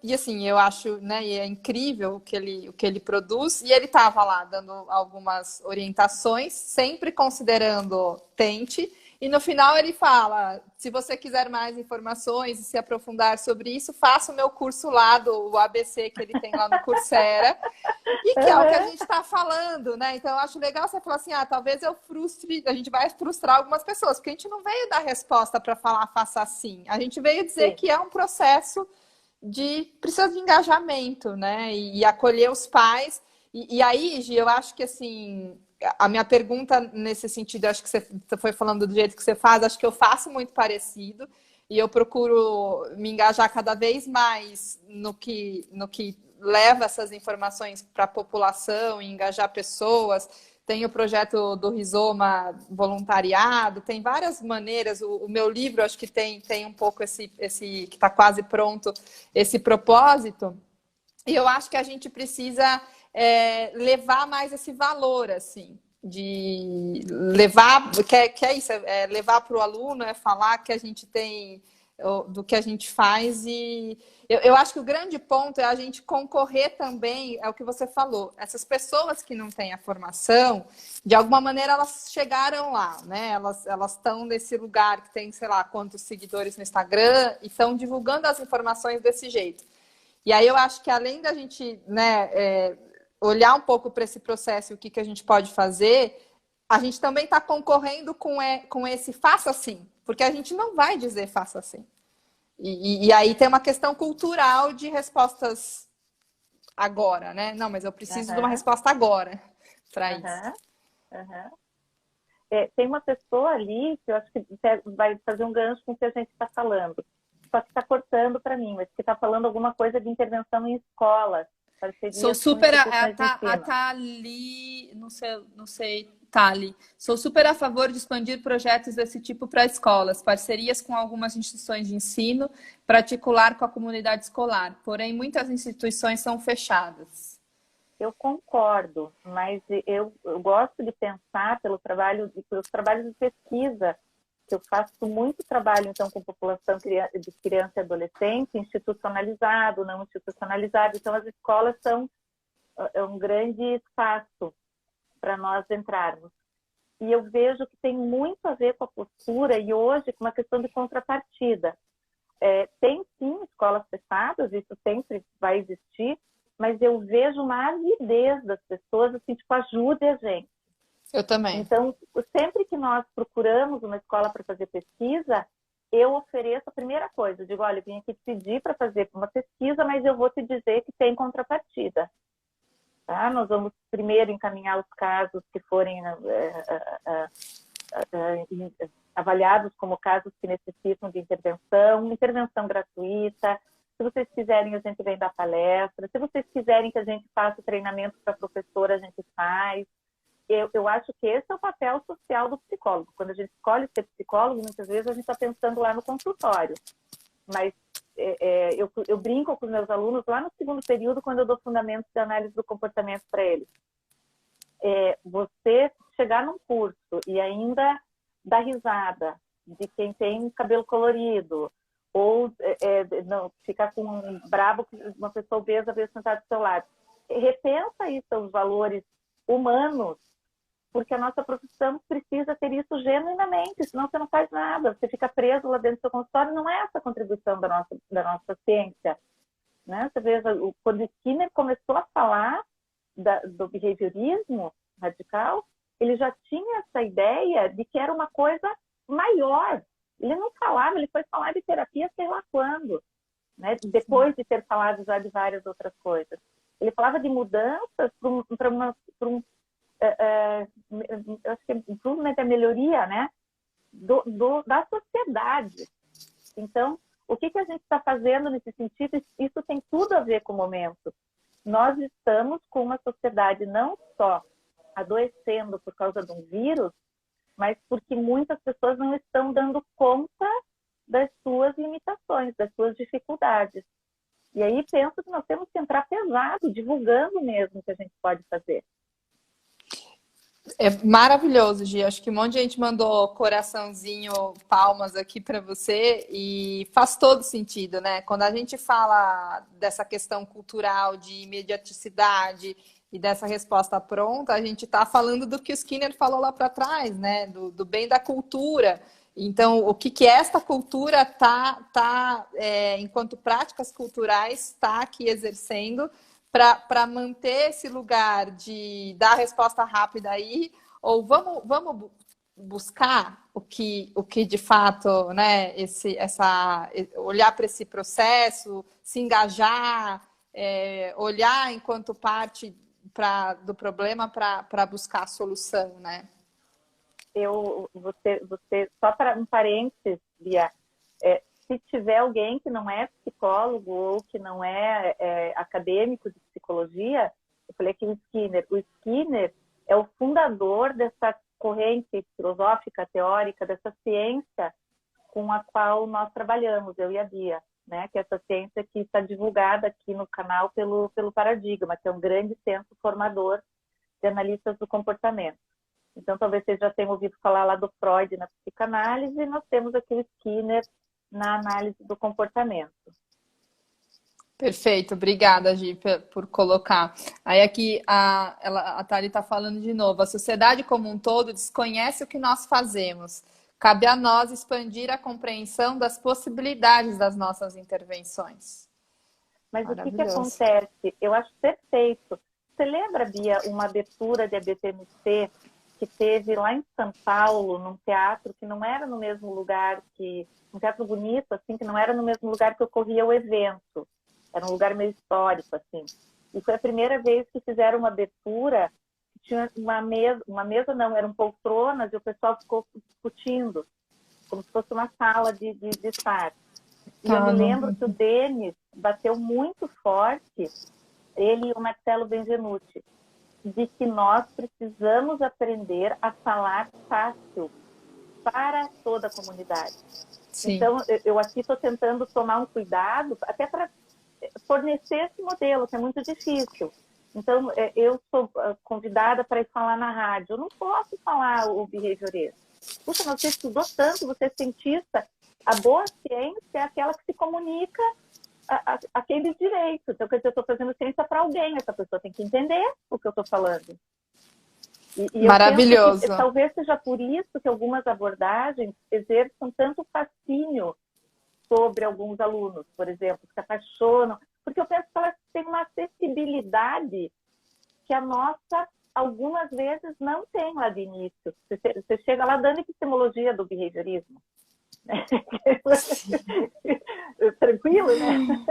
E assim, eu acho, né, e é incrível o que ele produz, e ele estava lá dando algumas orientações, sempre considerando tente, e no final ele fala, se você quiser mais informações e se aprofundar sobre isso, faça o meu curso lá do ABC que ele tem lá no Coursera, e que é o que a gente está falando, né? Então eu acho legal você falar assim, talvez a gente vai frustrar algumas pessoas, porque a gente não veio dar resposta para falar faça assim, a gente veio dizer que é um processo precisa de engajamento, né? E acolher os pais. E aí, Gi, eu acho que assim, a minha pergunta nesse sentido, acho que você foi falando do jeito que você faz, acho que eu faço muito parecido. e eu procuro me engajar cada vez mais no que leva essas informações para a população e engajar pessoas. Tem o projeto do Rizoma Voluntariado, tem várias maneiras. O meu livro, acho que tem um pouco esse que está quase pronto, esse propósito. E eu acho que a gente precisa levar mais esse valor, assim, de levar, que é isso, levar para o aluno, falar que a gente tem do que a gente faz. E eu acho que o grande ponto é a gente concorrer também, é o que você falou, essas pessoas que não têm a formação, de alguma maneira elas chegaram lá, né? Elas estão nesse lugar que tem, sei lá, quantos seguidores no Instagram e estão divulgando as informações desse jeito. E aí eu acho que além da gente, né, olhar um pouco para esse processo e o que a gente pode fazer, a gente também está concorrendo com esse faça assim, porque a gente não vai dizer faça assim. E aí tem uma questão cultural de respostas agora, né? Não, mas eu preciso de uma resposta agora para isso. Tem uma pessoa ali que eu acho que vai fazer um gancho com o que a gente está falando. Só que está cortando para mim, mas que está falando alguma coisa de intervenção em escolas. Sou super a Thali, não sei, Thali. Sou super a favor de expandir projetos desse tipo para escolas, parcerias com algumas instituições de ensino, para articular com a comunidade escolar. Porém, muitas instituições são fechadas. Eu concordo, mas eu gosto de pensar pelos trabalhos de pesquisa, que eu faço muito trabalho, então, com população de criança e adolescente, institucionalizado, não institucionalizado. Então, as escolas são um grande espaço para nós entrarmos. E eu vejo que tem muito a ver com a postura e hoje com uma questão de contrapartida. Tem, sim, escolas fechadas, isso sempre vai existir, mas eu vejo uma avidez das pessoas, assim, tipo, ajude a gente. Eu também. Então, sempre que nós procuramos uma escola para fazer pesquisa, eu ofereço a primeira coisa. Eu digo, olha, eu vim aqui te pedir para fazer uma pesquisa, mas eu vou te dizer que tem contrapartida. Tá? Nós vamos primeiro encaminhar os casos que forem avaliados como casos que necessitam de intervenção gratuita. Se vocês quiserem, a gente vem dar palestra. Se vocês quiserem que a gente faça treinamento para professora, a gente faz. Eu acho que esse é o papel social do psicólogo. Quando a gente escolhe ser psicólogo, muitas vezes a gente está pensando lá no consultório. Mas eu brinco com os meus alunos lá no segundo período, quando eu dou fundamentos de análise do comportamento para eles. Você chegar num curso e ainda dar risada de quem tem cabelo colorido, ou não, ficar brabo com uma pessoa obesa veio sentada do seu lado. Repensa aí seus valores humanos, porque a nossa profissão precisa ter isso genuinamente, senão você não faz nada, você fica preso lá dentro do seu consultório, não é essa a contribuição da nossa ciência. Né? Você vê, quando Skinner começou a falar do behaviorismo radical, ele já tinha essa ideia de que era uma coisa maior. Ele não falava, ele foi falar de terapia sei lá quando, né? Depois de ter falado já de várias outras coisas. Ele falava de mudanças para eu acho que improvement é a melhoria, né? Da sociedade. Então, o que a gente está fazendo nesse sentido? Isso tem tudo a ver com o momento. Nós estamos com uma sociedade não só adoecendo por causa de um vírus, mas porque muitas pessoas não estão dando conta das suas limitações, das suas dificuldades. E aí penso que nós temos que entrar pesado, divulgando mesmo o que a gente pode fazer. É maravilhoso, Gi. Acho que um monte de gente mandou coraçãozinho, palmas aqui para você e faz todo sentido, né? Quando a gente fala dessa questão cultural de imediaticidade e dessa resposta pronta, a gente está falando do que o Skinner falou lá para trás, né? Do bem da cultura. Então, o que esta cultura enquanto práticas culturais, está aqui exercendo para manter esse lugar de dar resposta rápida aí, ou vamos buscar o que de fato, né, olhar para esse processo, se engajar, olhar enquanto parte do problema para buscar a solução, né? Você só para um parênteses, Bia, se tiver alguém que não é psicólogo ou que não é acadêmico de psicologia, eu falei que o Skinner é o fundador dessa corrente filosófica, teórica, dessa ciência com a qual nós trabalhamos, eu e a Bia, né? Que é essa ciência que está divulgada aqui no canal pelo Paradigma, que é um grande centro formador de analistas do comportamento. Então, talvez vocês já tenham ouvido falar lá do Freud na psicanálise, e nós temos aqui o Skinner na análise do comportamento. Perfeito, obrigada, Gi, por colocar. Aí aqui a Thali está falando de novo, a sociedade como um todo desconhece o que nós fazemos. Cabe a nós expandir a compreensão das possibilidades das nossas intervenções. Mas o que acontece? Eu acho perfeito. Você lembra, Bia, uma abertura de ABTMC que teve lá em São Paulo, num teatro que não era no mesmo lugar um teatro bonito, assim, que não era no mesmo lugar que ocorria o evento. Era um lugar meio histórico, assim. E foi a primeira vez que fizeram uma abertura, tinha uma mesa não, eram poltronas, e o pessoal ficou discutindo, como se fosse uma sala de estar. E eu me lembro que o Denis bateu muito forte, ele e o Marcelo Benvenuti, de que nós precisamos aprender a falar fácil para toda a comunidade. Sim. Então, eu aqui estou tentando tomar um cuidado, até para fornecer esse modelo, que é muito difícil. Então, eu sou convidada para ir falar na rádio. Eu não posso falar o behaviorismo. Puxa, mas você estudou tanto, você é cientista. A boa ciência é aquela que se comunica a quem diz direito. Então, quer dizer, eu estou fazendo ciência para alguém. Essa pessoa tem que entender o que eu estou falando. E maravilhoso. Eu penso que, talvez seja por isso que algumas abordagens exerçam tanto fascínio sobre alguns alunos, por exemplo, que se apaixonam, porque eu penso que elas têm uma acessibilidade que a nossa, algumas vezes, não tem lá de início. Você chega lá dando epistemologia do behaviorismo. Tranquilo, né?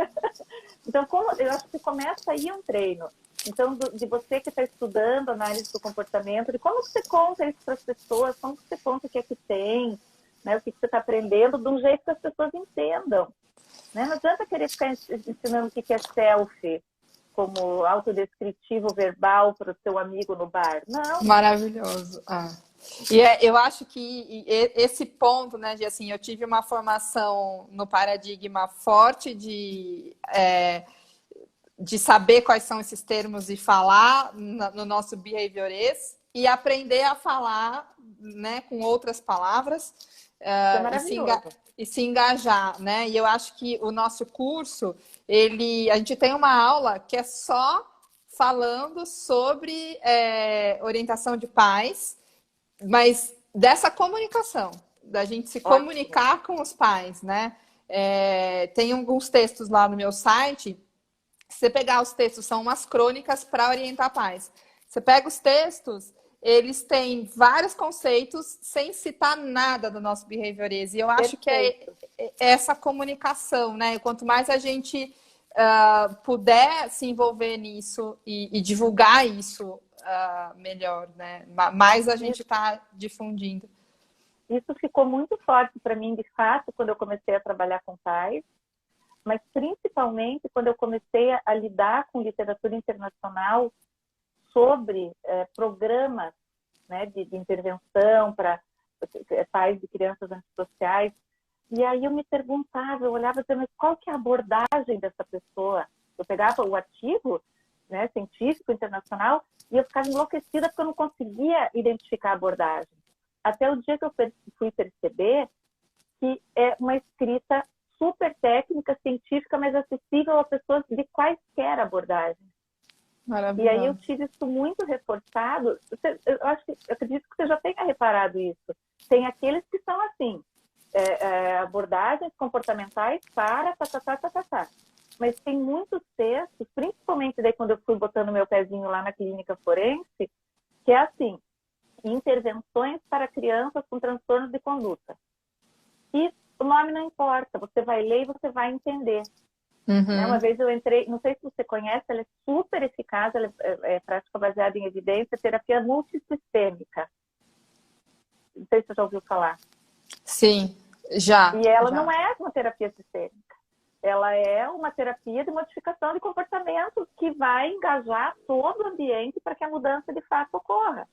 Então, eu acho que começa aí um treino. Então, de você que está estudando análise do comportamento, de como você conta isso para as pessoas, como você conta o que é que tem, né, o que você está aprendendo, de um jeito que as pessoas entendam. Né? Não adianta querer ficar ensinando o que é selfie, como autodescritivo verbal para o seu amigo no bar. Não. Maravilhoso. E eu acho que esse ponto, né, de assim, eu tive uma formação no paradigma forte de saber quais são esses termos e falar no nosso behaviorês e aprender a falar, né, com outras palavras e se engajar, né? E eu acho que o nosso curso, a gente tem uma aula que é só falando sobre orientação de pais, mas dessa comunicação, da gente se comunicar com os pais, né? Tem alguns textos lá no meu site. Se você pegar os textos, são umas crônicas para orientar pais. Você pega os textos, eles têm vários conceitos sem citar nada do nosso behaviorismo. E eu acho que é essa comunicação, né? Quanto mais a gente puder se envolver nisso e divulgar isso, melhor, né? Mais a gente está difundindo. Isso ficou muito forte para mim, de fato, quando eu comecei a trabalhar com pais, mas principalmente quando eu comecei a lidar com literatura internacional sobre programas, né, de intervenção para pais de crianças antissociais. E aí eu me perguntava, eu olhava e dizia, mas qual que é a abordagem dessa pessoa? Eu pegava o artigo, né, científico internacional e eu ficava enlouquecida porque eu não conseguia identificar a abordagem. Até o dia que eu fui perceber que é uma escrita super técnica, científica, mas acessível a pessoas de quaisquer abordagens. E aí eu tive isso muito reforçado. Eu acredito que você já tenha reparado isso. Tem aqueles que são assim, abordagens comportamentais para tá. Mas tem muitos textos, principalmente daí quando eu fui botando meu pezinho lá na clínica forense, que é assim, intervenções para crianças com transtornos de conduta. E o nome não importa, você vai ler e você vai entender. Né? Uma vez eu entrei, não sei se você conhece, ela é super eficaz, ela é prática baseada em evidência, terapia multissistêmica. Não sei se você já ouviu falar. Sim. Já, E ela não já. é uma terapia sistêmica. Ela é uma terapia de modificação de comportamento que vai engajar todo o ambiente para que a mudança de fato ocorra.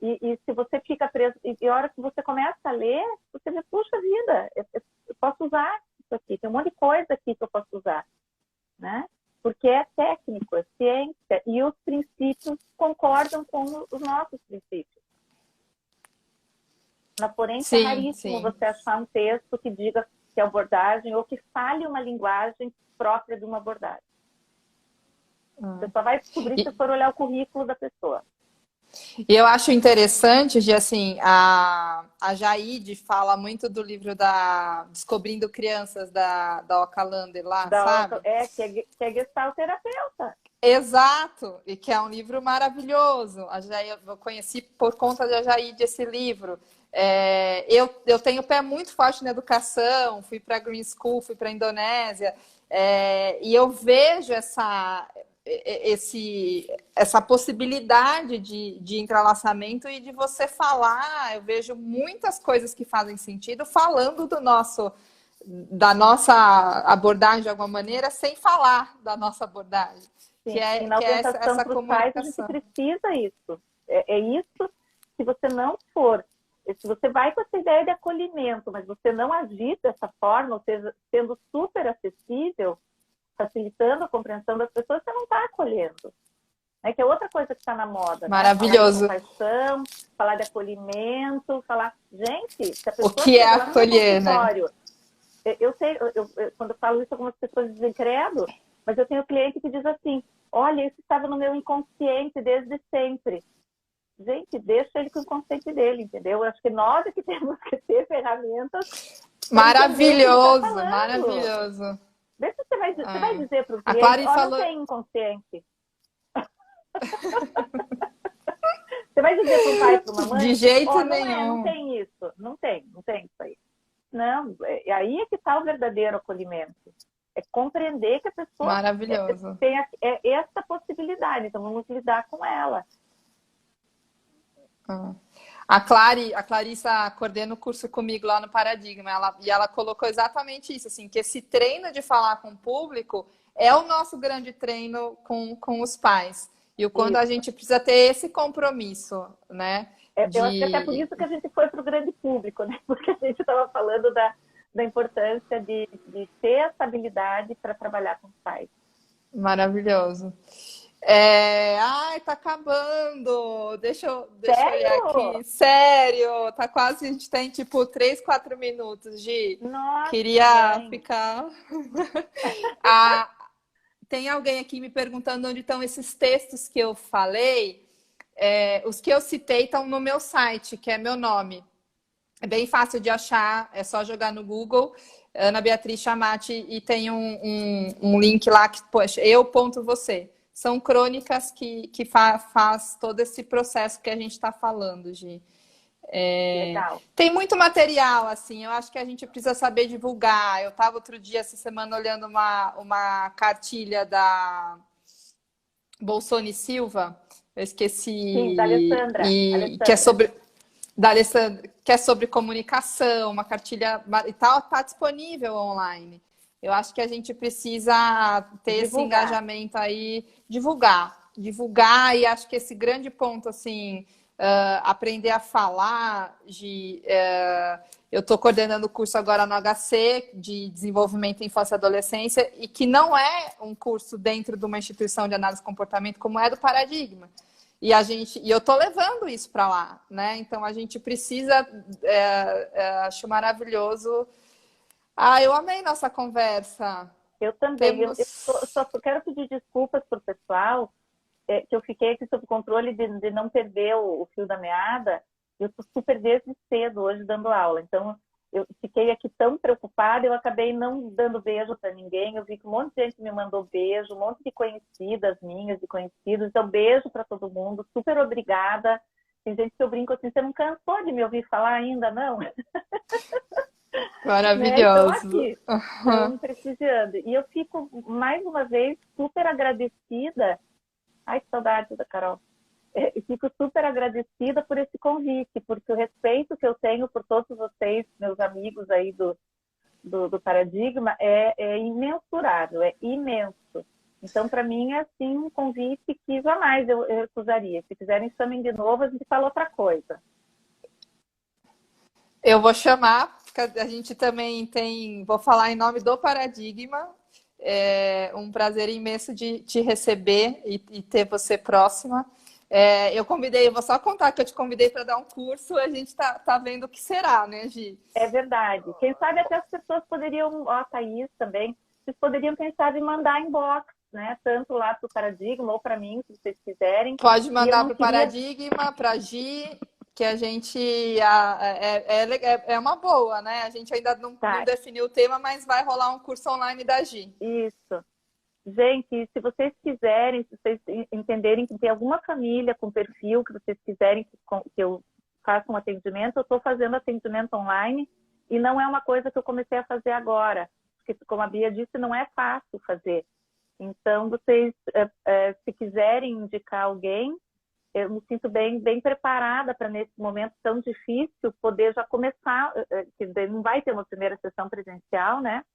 E se você fica preso, e a hora que você começa a ler, você vê, puxa vida, eu posso usar isso aqui, tem um monte de coisa aqui que eu posso usar, né? Porque é técnico, é ciência, e os princípios concordam com os nossos princípios. Na forense é Sim, raríssimo sim. você achar um texto que diga que é abordagem ou que fale uma linguagem própria de uma abordagem. Você só vai descobrir se E, for olhar o currículo da pessoa. e eu acho interessante de assim, a Jaide fala muito do livro da Descobrindo Crianças da Oca Lander lá, sabe? Que é Gestalt terapeuta. Exato, e que é um livro maravilhoso. Eu conheci por conta da Jaide esse livro. Eu tenho o pé muito forte na educação, fui para Green School, fui para a Indonésia, e eu vejo essa possibilidade de entrelaçamento e de você falar. Eu vejo muitas coisas que fazem sentido falando da nossa abordagem de alguma maneira, sem falar da nossa abordagem. Sim. E na Que é orientação essa para os pais, a gente comunicação. precisa isso. É isso, se você não for, se você vai com essa ideia de acolhimento, mas você não agir dessa forma, ou seja, sendo super acessível, facilitando a compreensão das pessoas, você não está acolhendo. Que é outra coisa que está na moda, né? Falar de Maravilhoso. compaixão, falar de acolhimento, falar... Gente, se a O pessoa que é chega lá no meu acolher, né? consultório, eu sei, quando eu falo isso, algumas pessoas dizem credo, mas eu tenho cliente que diz assim, olha, isso estava no meu inconsciente desde sempre. Gente, deixa ele com o inconsciente dele, entendeu? Eu acho que nós é que temos que ter ferramentas para entender o que ele está Maravilhoso, falando. maravilhoso. Vê se você vai dizer para o A cliente, Clary ó, não falou. tem inconsciente. Você vai dizer para um pai e para uma De mãe, jeito ó, não nenhum. tem isso. Não tem isso aí. Não, aí é que está o verdadeiro acolhimento. É compreender que a pessoa Maravilhoso. tem essa possibilidade, então vamos lidar com ela. A Clarissa coordena o curso comigo lá no Paradigma, e ela colocou exatamente isso, assim, que esse treino de falar com o público é o nosso grande treino com os pais. E o quando a gente precisa ter esse compromisso, né? Eu acho que até por isso que a gente foi para o grande público, né? Porque a gente estava falando da importância de ter essa habilidade para trabalhar com os pais. Maravilhoso. Ai, tá acabando. Deixa eu olhar Sério? aqui. Sério, tá quase, a gente tem tipo 3, 4 minutos, Gi. Nossa, Queria mãe. ficar. Ah, tem alguém aqui me perguntando onde estão esses textos que eu falei. Os que eu citei estão no meu site, que é meu nome. É bem fácil de achar, é só jogar no Google, Ana Beatriz Chamati, e tem um link lá que, poxa, eu.você. São crônicas que faz todo esse processo que a gente está falando, Gi. Legal. Tem muito material, assim, eu acho que a gente precisa saber divulgar. Eu estava outro dia, essa semana, olhando uma cartilha da Bolsoni Silva, eu esqueci, Sim, da Alessandra. e que é Alessandra. sobre da Alessandra, que é sobre comunicação, uma cartilha e tal, tá disponível online. Eu acho que a gente precisa ter esse engajamento aí, divulgar, e acho que esse grande ponto, assim, aprender a falar, eu estou coordenando o curso agora no HC de desenvolvimento em infância e adolescência, e que não é um curso dentro de uma instituição de análise de comportamento como é do Paradigma. E eu tô levando isso para lá, né? Então a gente precisa, acho maravilhoso. Eu amei nossa conversa. Eu também. Temos. Eu só quero pedir desculpas para o pessoal, que eu fiquei aqui sob controle de não perder o fio da meada. Eu estou super desde cedo hoje dando aula. Então, eu fiquei aqui tão preocupada, eu acabei não dando beijo para ninguém. Eu vi que um monte de gente me mandou beijo, um monte de conhecidas minhas e conhecidos. Então, beijo para todo mundo. Super obrigada. Tem gente que eu brinco assim, você não cansou de me ouvir falar ainda, não? Maravilhoso. Né? Então, aqui, estão prestigiando. E eu fico, mais uma vez, super agradecida. Ai, que saudade da Carol. E fico super agradecida por esse convite, porque o respeito que eu tenho por todos vocês, meus amigos aí do Paradigma, é imensurável, é imenso. Então, para mim, é assim um convite que jamais eu recusaria. Se quiserem, chamem de novo, a gente fala outra coisa. Eu vou chamar, porque a gente também tem, vou falar em nome do Paradigma. É um prazer imenso de te receber e ter você próxima. Eu convidei, vou só contar que eu te convidei para dar um curso, a gente tá vendo o que será, né, Gi? É verdade. Quem sabe até as pessoas poderiam, ó, a Thaís também, vocês poderiam pensar em mandar inbox, né? Tanto lá para o Paradigma ou para mim, se vocês quiserem. Pode E eu mandar não para o queria... Paradigma, para a Gi, que a gente é uma boa, né? A gente ainda não Tá, definiu o tema, mas vai rolar um curso online da Gi. isso. Gente, se vocês quiserem, se vocês entenderem que tem alguma família com perfil que vocês quiserem que eu faça um atendimento, eu estou fazendo atendimento online e não é uma coisa que eu comecei a fazer agora, porque, como a Bia disse, não é fácil fazer. Então, vocês, se quiserem indicar alguém, eu me sinto bem preparada para, nesse momento tão difícil, poder já começar, que não vai ter uma primeira sessão presencial, né?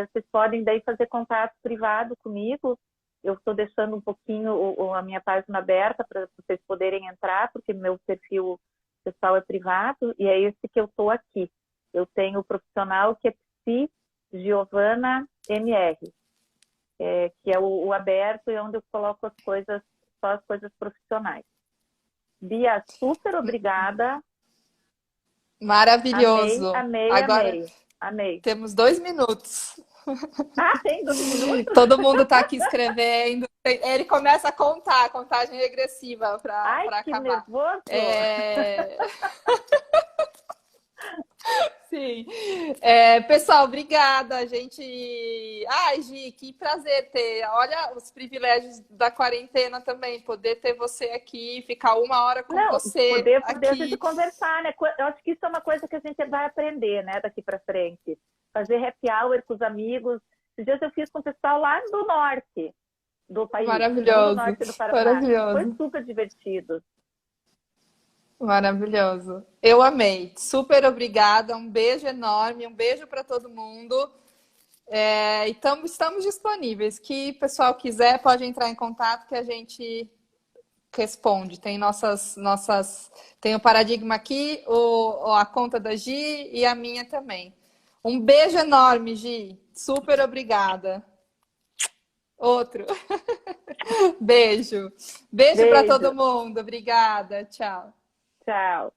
Vocês podem daí fazer contato privado comigo. Eu estou deixando um pouquinho a minha página aberta para vocês poderem entrar, porque meu perfil pessoal é privado, e é esse que eu estou aqui. Eu tenho o profissional que é Psi Giovana MR, que é o aberto e onde eu coloco as coisas, só as coisas profissionais. Bia, super obrigada. Maravilhoso. Amei, Agora amei, amei. temos 2 minutos. Ah, tem 2 minutos? Todo mundo está aqui escrevendo. Ele começa a contar, a contagem regressiva para Ai, que acabar. nervoso! Sim. Pessoal, obrigada. A gente. Ai, Gi, que prazer ter. Olha os privilégios da quarentena também. Poder ter você aqui, ficar 1 hora com você. Poder aqui. A gente conversar, né? Eu acho que isso é uma coisa que a gente vai aprender, né, daqui para frente. Fazer happy hour com os amigos. Esses dias eu fiz com o pessoal lá do norte do país. Maravilhoso. Do norte do Paraná. Maravilhoso. Foi super divertido. Maravilhoso. Eu amei. Super obrigada. Um beijo enorme. Um beijo para todo mundo. Estamos disponíveis. Que o pessoal quiser, pode entrar em contato que a gente responde. Tem tem o Paradigma aqui, a conta da Gi e a minha também. Um beijo enorme, Gi. Super obrigada. Outro. Beijo. Beijo para todo mundo. Obrigada. Tchau. Tchau.